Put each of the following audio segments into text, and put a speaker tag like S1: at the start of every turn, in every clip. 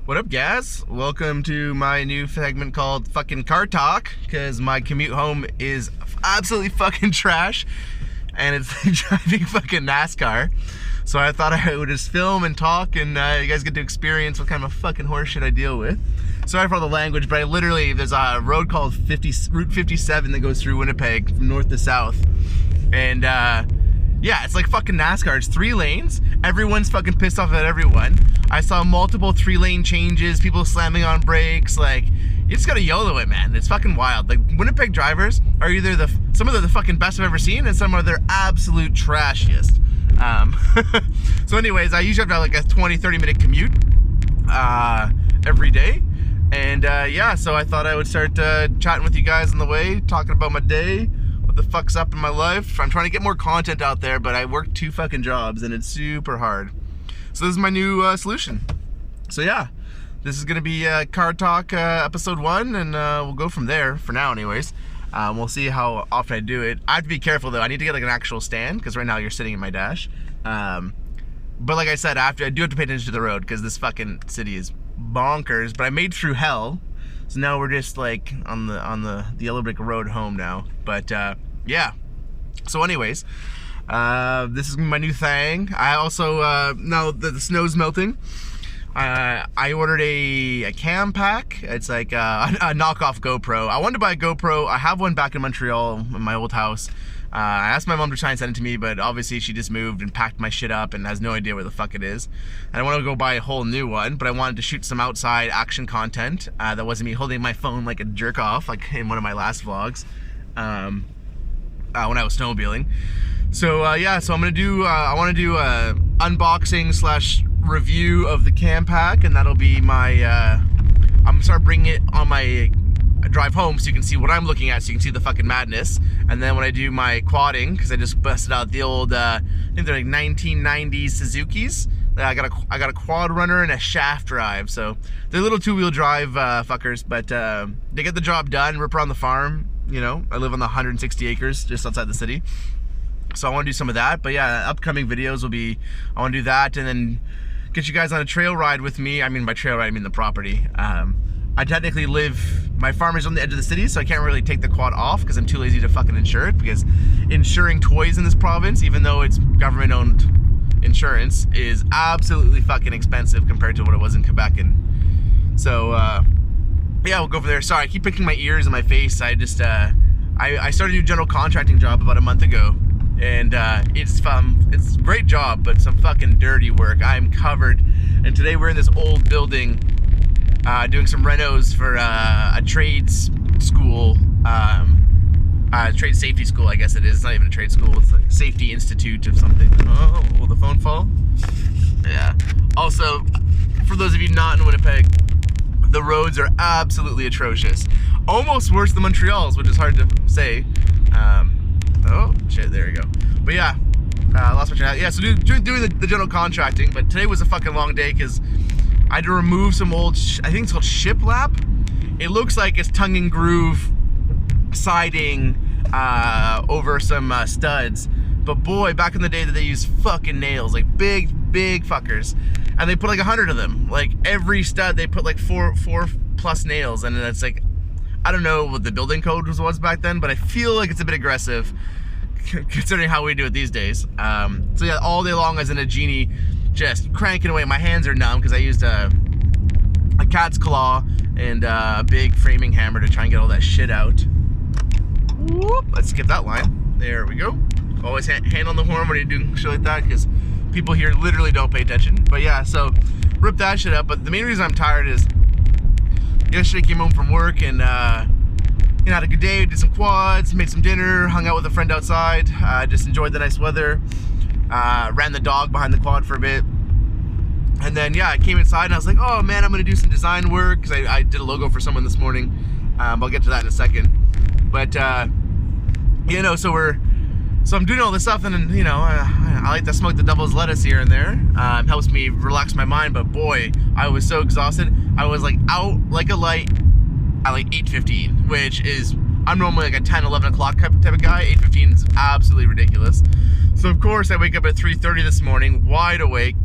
S1: What up, guys? Welcome to my new segment called fucking Car Talk, because my commute home is absolutely fucking trash, and it's like driving fucking NASCAR. So I thought I would just film and talk, and you guys get to experience what kind of fucking horseshit I deal with. Sorry for all the language, but there's a road called Route 57 that goes through Winnipeg from north to south, and yeah, it's like fucking NASCAR. It's 3 lanes. Everyone's fucking pissed off at everyone. I saw multiple 3-lane changes, people slamming on brakes. Like, you just gotta YOLO it, man. It's fucking wild. Like, Winnipeg drivers are either some of the fucking best I've ever seen, and some are their absolute trashiest. So anyways, I usually have like a 20-30 minute commute every day. And yeah, so I thought I would start chatting with you guys on the way, talking about my day, what the fuck's up in my life. I'm trying to get more content out there, but I work 2 fucking jobs and it's super hard. So this is my new solution. So yeah, this is gonna be Car Talk episode 1, and we'll go from there for now anyways. We'll see how often I do it. I have to be careful though. I need to get like an actual stand, because right now you're sitting in my dash. But like I said, I do have to pay attention to the road, because this fucking city is bonkers. But I made through hell, so now we're just like on the yellow brick road home now. But yeah. So anyways, this is my new thing. I also now that the snow's melting, I ordered a cam pack. It's like a knockoff GoPro. I wanted to buy a GoPro. I have one back in Montreal in my old house. I asked my mom to try and send it to me, but obviously she just moved and packed my shit up and has no idea where the fuck it is. And I want to go buy a whole new one, but I wanted to shoot some outside action content that wasn't me holding my phone like a jerk off, like in one of my last vlogs when I was snowmobiling. So yeah, so I'm gonna do I want to do a unboxing / review of the cam pack, and that'll be my I'm gonna start bringing it on my drive home so you can see what I'm looking at, so you can see the fucking madness. And then when I do my quadding, because I just busted out the old I think they're like 1990s Suzuki's. I got a quad runner and a shaft drive, so they're little 2-wheel drive fuckers, but they get the job done. Rip around the farm, you know. I live on the 160 acres just outside the city. So I want to do some of that. But yeah, upcoming videos will be, I want to do that, and then get you guys on a trail ride with me. I mean, by trail ride, I mean the property. I technically my farm is on the edge of the city, so I can't really take the quad off because I'm too lazy to fucking insure it, because insuring toys in this province, even though it's government-owned insurance, is absolutely fucking expensive compared to what it was in Quebec. And so, yeah, we'll go from there. Sorry, I keep picking my ears and my face. I just, I started a new general contracting job about a month ago. And it's a great job, but some fucking dirty work. I'm covered. And today we're in this old building doing some renos for a trades school, trade safety school, I guess it is. It's not even a trade school. It's like a safety institute of something. Oh, will the phone fall? Yeah. Also, for those of you not in Winnipeg, the roads are absolutely atrocious. Almost worse than Montreal's, which is hard to say. Oh, shit, there we go. But yeah, lost my train. Yeah, so doing the general contracting, but today was a fucking long day because I had to remove some old, I think it's called shiplap. It looks like it's tongue and groove siding over some studs. But boy, back in the day that they used fucking nails, like big fuckers. And they put like 100 of them. Like every stud, they put like four plus nails. And it's like, I don't know what the building code was back then, but I feel like it's a bit aggressive considering how we do it these days. So yeah, all day long I was in a genie just cranking away. My hands are numb because I used a cat's claw and a big framing hammer to try and get all that shit out. Whoop, let's skip that line. There we go. Always hand on the horn when you're doing shit like that, because people here literally don't pay attention. But yeah, so rip that shit up. But the main reason I'm tired is yesterday came home from work and you know, had a good day, did some quads, made some dinner, hung out with a friend outside, just enjoyed the nice weather, ran the dog behind the quad for a bit. And then yeah, I came inside and I was like, oh man, I'm gonna do some design work, because I did a logo for someone this morning. I'll get to that in a second. But you know, so I'm doing all this stuff, and then, you know, I like to smoke the devil's lettuce here and there. Helps me relax my mind, but boy, I was so exhausted. I was like out like a light at like 8:15, which is, I'm normally like a 10, 11 o'clock type of guy. 8:15 is absolutely ridiculous. So of course I wake up at 3:30 this morning, wide awake,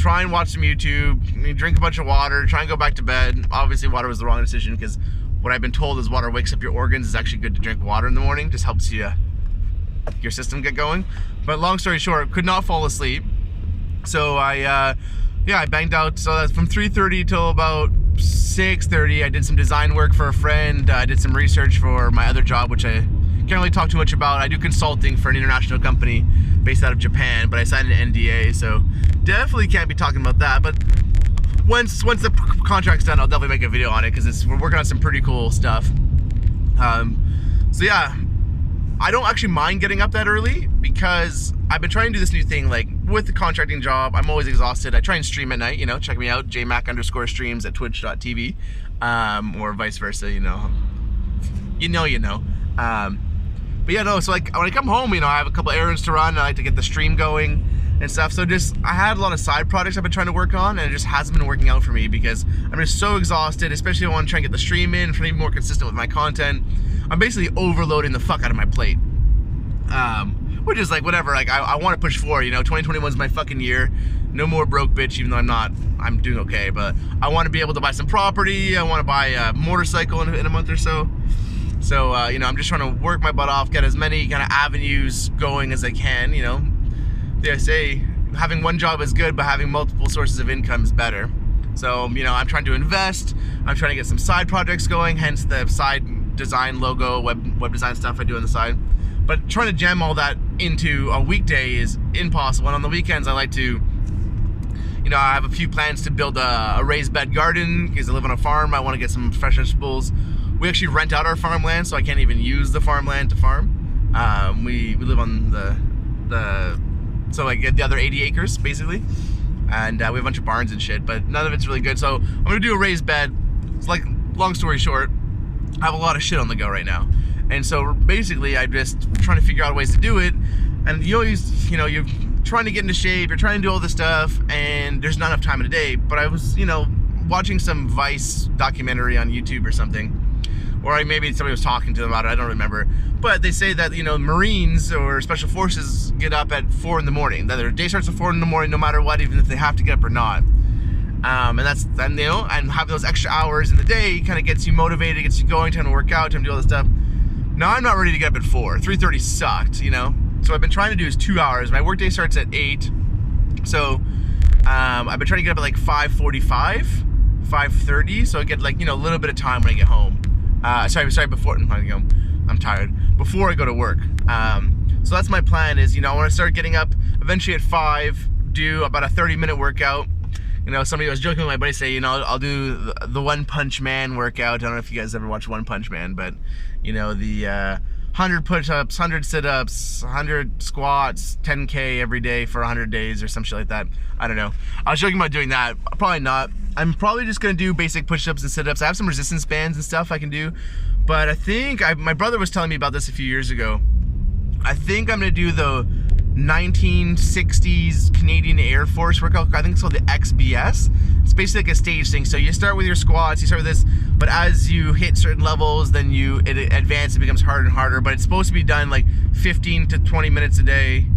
S1: try and watch some YouTube, drink a bunch of water, try and go back to bed. Obviously water was the wrong decision, because what I've been told is water wakes up your organs. It's actually good to drink water in the morning, just helps your system get going. But long story short, could not fall asleep. So I banged out. So that's from 3:30 till about 6:30. I did some design work for a friend. I did some research for my other job, which I can't really talk too much about. I do consulting for an international company based out of Japan, but I signed an NDA, so definitely can't be talking about that. But once the contract's done, I'll definitely make a video on it, because we're working on some pretty cool stuff. So yeah, I don't actually mind getting up that early, because I've been trying to do this new thing, like with the contracting job, I'm always exhausted. I try and stream at night, you know, check me out, Jmac_streams at twitch.tv, or vice versa, you know. But yeah, no, so like when I come home, you know, I have a couple errands to run. I like to get the stream going and stuff. So I had a lot of side projects I've been trying to work on, and it just hasn't been working out for me, because I'm just so exhausted, especially when I want to try and get the stream in, trying to be more consistent with my content. I'm basically overloading the fuck out of my plate. Which is like, whatever, like I want to push forward, you know, 2021 is my fucking year. No more broke bitch, even though I'm doing okay, but I want to be able to buy some property. I want to buy a motorcycle in a month or so. So, you know, I'm just trying to work my butt off, get as many kind of avenues going as I can, you know. They say having one job is good, but having multiple sources of income is better. So, you know, I'm trying to invest. I'm trying to get some side projects going, hence the side design logo, web design stuff I do on the side. But trying to jam all that into a weekday is impossible. And on the weekends, I like to, you know, I have a few plans to build a raised bed garden, because I live on a farm. I want to get some fresh vegetables. We actually rent out our farmland, so I can't even use the farmland to farm. We live on so like the other 80 acres, basically. And we have a bunch of barns and shit, but none of it's really good. So I'm gonna do a raised bed. It's like, long story short, I have a lot of shit on the go right now. And so basically I'm just trying to figure out ways to do it. And you always, you know, you're trying to get into shape, you're trying to do all this stuff, and there's not enough time in a day. But I was, you know, watching some Vice documentary on YouTube or something, or maybe somebody was talking to them about it, I don't remember. But they say that, you know, Marines or Special Forces get up at 4 in the morning. That their day starts at 4 in the morning no matter what, even if they have to get up or not. And you know, and having those extra hours in the day kind of gets you motivated, gets you going, time to work out, time to do all this stuff. Now I'm not ready to get up at 4. 3:30 sucked, you know. So I've been trying to do is 2 hours. My workday starts at 8. So I've been trying to get up at like 5:45, 5:30, so I get like, you know, a little bit of time when I get home. Sorry, before I'm tired. Before I go to work. So that's my plan is, you know, I want to start getting up eventually at 5, do about a 30-minute workout. You know, somebody was joking with my buddy, say, you know, I'll do the One Punch Man workout. I don't know if you guys ever watched One Punch Man, but, you know, the 100 push-ups, 100 sit-ups, 100 squats, 10K every day for 100 days or some shit like that. I don't know. I was joking about doing that. Probably not. I'm probably just going to do basic push-ups and sit-ups. I have some resistance bands and stuff I can do. But I think, my brother was telling me about this a few years ago. I think I'm going to do the 1960s Canadian Air Force workout. I think it's called the XBS. It's basically like a stage thing. So you start with your squats, you start with this, but as you hit certain levels, then it advances, it becomes harder and harder. But it's supposed to be done like 15 to 20 minutes a day.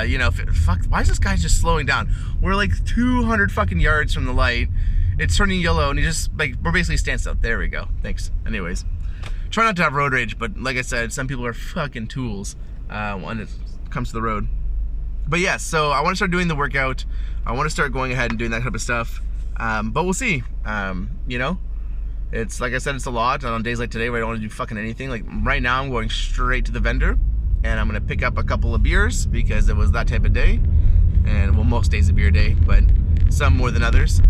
S1: You know, fuck, why is this guy just slowing down? We're like 200 fucking yards from the light. It's turning yellow, and he just, like, we're basically standstill. There we go. Thanks. Anyways. Try not to have road rage, but like I said, some people are fucking tools when it comes to the road. But yes, yeah, so I want to start doing the workout. I want to start going ahead and doing that type of stuff. But we'll see. You know, it's like I said, it's a lot. And on days like today where I don't want to do fucking anything, like right now I'm going straight to the vendor, and I'm gonna pick up a couple of beers because it was that type of day. And well, most days a beer day, but some more than others.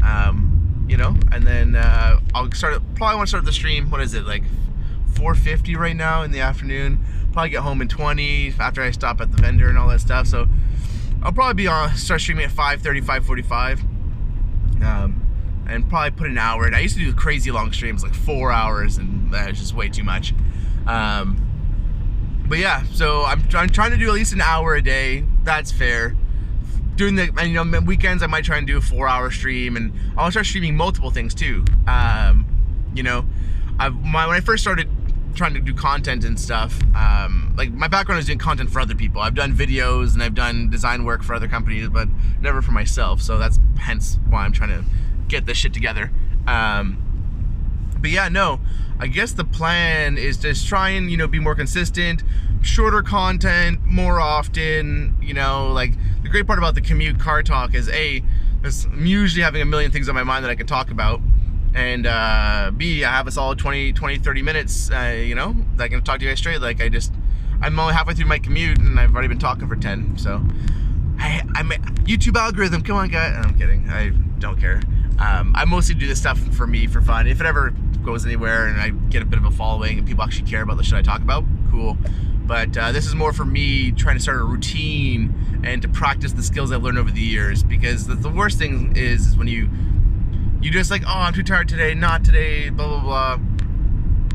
S1: You know, and then I'll probably want to start the stream. What is it, like 4:50 right now in the afternoon? Probably get home in 20 after I stop at the vendor and all that stuff. So I'll probably start streaming at 5:30, 5:45, and probably put an hour in. I used to do crazy long streams, like 4 hours, and that was just way too much. But yeah, so I'm trying to do at least an hour a day. That's fair. And you know, weekends I might try and do a 4-hour stream, and I'll start streaming multiple things too. You know, when I first started trying to do content and stuff. Like my background is doing content for other people. I've done videos and I've done design work for other companies, but never for myself. So that's hence why I'm trying to get this shit together. But yeah, no, I guess the plan is just try and, you know, be more consistent, shorter content more often. You know, like the great part about the Commute Car Talk is I'm usually having a million things on my mind that I can talk about. And B, I have a solid 20, 30 minutes, you know, that I can talk to you guys straight. Like I'm only halfway through my commute and I've already been talking for 10. So I'm YouTube algorithm, come on guys. I'm kidding, I don't care. I mostly do this stuff for me, for fun. If it ever goes anywhere and I get a bit of a following and people actually care about the shit I talk about, cool. But this is more for me trying to start a routine and to practice the skills I've learned over the years. Because the worst thing is when you just like, oh, I'm too tired today, not today, blah, blah, blah.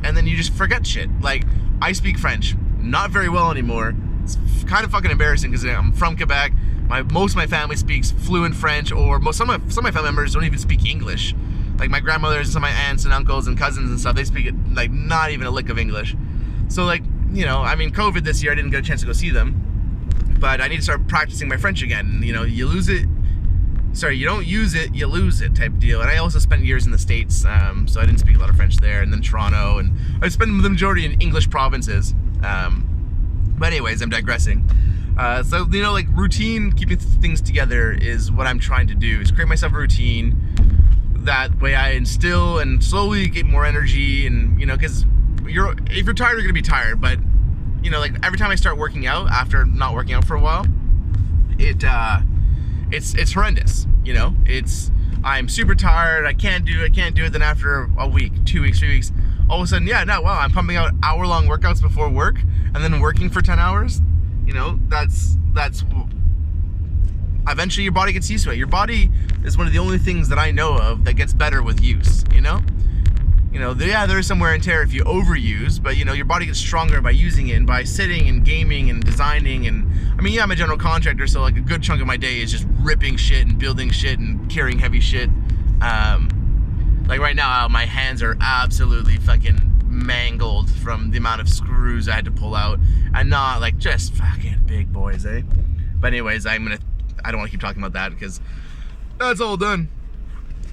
S1: And then you just forget shit. Like, I speak French, not very well anymore. It's kind of fucking embarrassing because I'm from Quebec. Most of my family speaks fluent French, or some of my family members don't even speak English. Like my grandmothers and some of my aunts and uncles and cousins and stuff, they speak like not even a lick of English. So like, you know, I mean, COVID this year, I didn't get a chance to go see them. But I need to start practicing my French again. You know, you don't use it, you lose it type deal. And I also spent years in the States, so I didn't speak a lot of French there. And then Toronto, and I spent the majority in English provinces. But anyways, I'm digressing. So, you know, like routine, keeping things together is what I'm trying to do, is create myself a routine. That way I instill and slowly get more energy. And, you know, because if you're tired, you're going to be tired. But, you know, like every time I start working out after not working out for a while, it's horrendous, you know. I'm super tired, I can't do it. Then after a week, 2 weeks, 3 weeks, all of a sudden, wow, I'm pumping out hour-long workouts before work and then working for 10 hours. You know, that's eventually your body gets used to it. Your body is one of the only things that I know of that gets better with use, you know? You know, there's some wear and tear if you overuse, but, you know, your body gets stronger by using it and by sitting and gaming and designing. And I mean, yeah, I'm a general contractor, so like a good chunk of my day is just ripping shit and building shit and carrying heavy shit. Like right now, my hands are absolutely fucking mangled from the amount of screws I had to pull out, and not like just fucking big boys, eh? But anyways, I don't want to keep talking about that because that's all done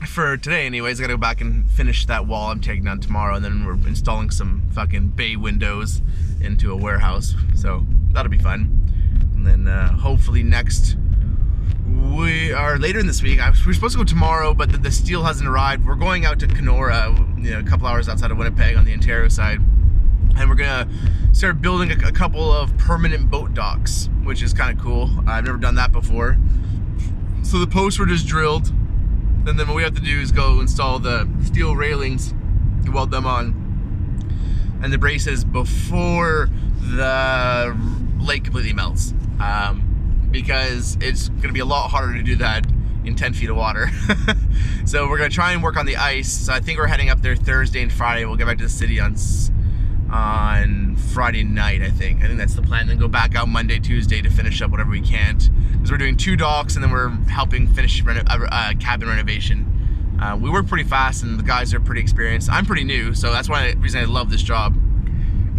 S1: for today. Anyways, I gotta go back and finish that wall I'm taking down tomorrow, and then we're installing some fucking bay windows into a warehouse, so that'll be fun. And then hopefully later in this week, we're supposed to go tomorrow, but the steel hasn't arrived. We're going out to Kenora, you know, a couple hours outside of Winnipeg on the Ontario side, and we're gonna start building a couple of permanent boat docks, which is kind of cool. I've never done that before. So the posts were just drilled, and then what we have to do is go install the steel railings, weld them on, and the braces before the lake completely melts. Because it's going to be a lot harder to do that in 10 feet of water. So we're going to try and work on the ice. So I think we're heading up there Thursday and Friday. We'll get back to the city on Friday night, I think. I think that's the plan. Then go back out Monday, Tuesday to finish up whatever we can't. Because we're doing 2 docks, and then we're helping finish cabin renovation. We work pretty fast, and the guys are pretty experienced. I'm pretty new, so that's the reason I love this job.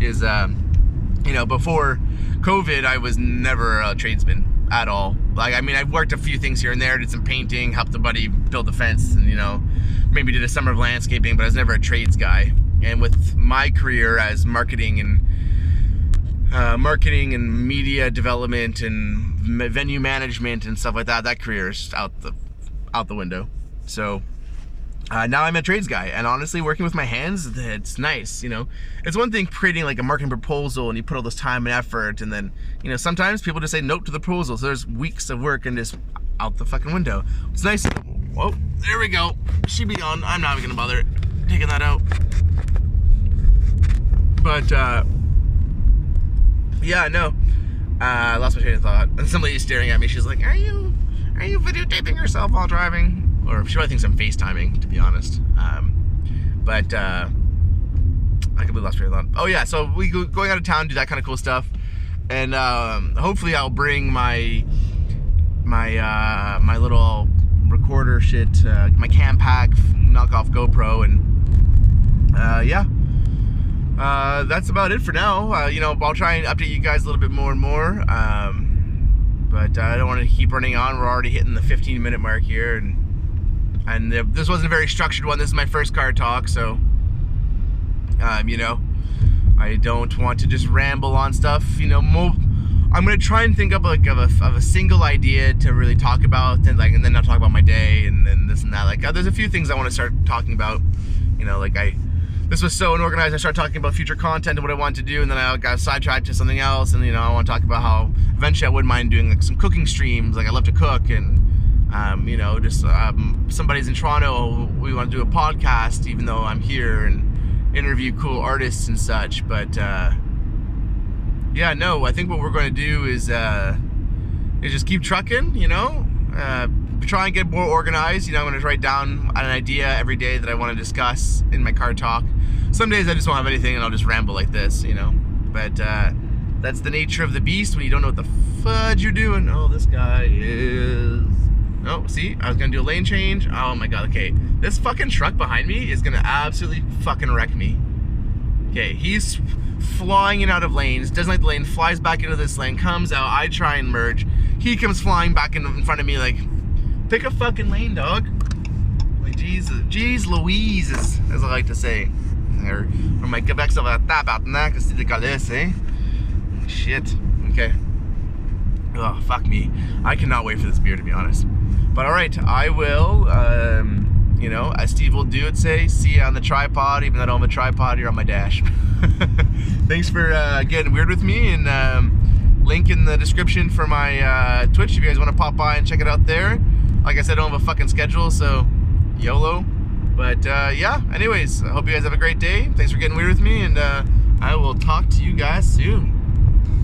S1: Is, you know, before COVID, I was never a tradesman at all. Like, I mean, I've worked a few things here and there, did some painting, helped a buddy build the fence, and, you know, maybe did a summer of landscaping, but I was never a trades guy. And with my career as marketing and media development and venue management and stuff like that, that career is out the window. So now I'm a trades guy, and honestly, working with my hands, it's nice, you know. It's one thing creating like a marketing proposal and you put all this time and effort, and then, you know, sometimes people just say nope to the proposal, so there's weeks of work and just out the fucking window. It's nice. Whoa, there we go. She be on. I'm not even gonna bother taking that out. But yeah, no. I lost my train of thought. And some lady's staring at me. She's like, Are you videotaping yourself while driving? Or she probably thinks I'm FaceTiming, to be honest. But I completely lost train of thought. Oh yeah, so we going out of town, do that kind of cool stuff, and hopefully I'll bring my little recorder shit, my cam pack, knockoff GoPro, and yeah, that's about it for now. You know, I'll try and update you guys a little bit more and more. But I don't want to keep running on. We're already hitting the 15-minute mark here, and this wasn't a very structured one. This is my first car talk, so you know, I don't want to just ramble on stuff. You know, I'm gonna try and think of like of a single idea to really talk about, and then I'll talk about my day and then this and that. Like, there's a few things I want to start talking about. You know, like this was so unorganized. I started talking about future content and what I wanted to do, and then I got sidetracked to something else. And you know, I want to talk about how eventually I wouldn't mind doing like some cooking streams. Like, I love to cook, and you know, just somebody's in Toronto, we want to do a podcast, even though I'm here, and interview cool artists and such. But yeah, no, I think what we're going to do is just keep trucking. You know, try and get more organized. You know, I'm going to write down an idea every day that I want to discuss in my car talk. Some days I just won't have anything and I'll just ramble like this, you know. But that's the nature of the beast when you don't know what the fudge you're doing. Oh, this guy is... Oh, see? I was going to do a lane change. Oh my god, okay. This fucking truck behind me is going to absolutely fucking wreck me. Okay, he's flying in out of lanes, doesn't like the lane, flies back into this lane, comes out, I try and merge. He comes flying back in front of me like, pick a fucking lane, dog. Like, jeez Louise, as I like to say. Or my Quebec ça va tabarnak, c'est dégueulasse, eh? Shit. Okay. Oh, fuck me. I cannot wait for this beer, to be honest. But alright, I will, you know, as Steve will do it, say, see you on the tripod. Even though I don't have a tripod, you're on my dash. Thanks for getting weird with me, and link in the description for my Twitch if you guys want to pop by and check it out there. Like I said, I don't have a fucking schedule, so YOLO. But yeah, anyways, I hope you guys have a great day. Thanks for getting weird with me, and I will talk to you guys soon.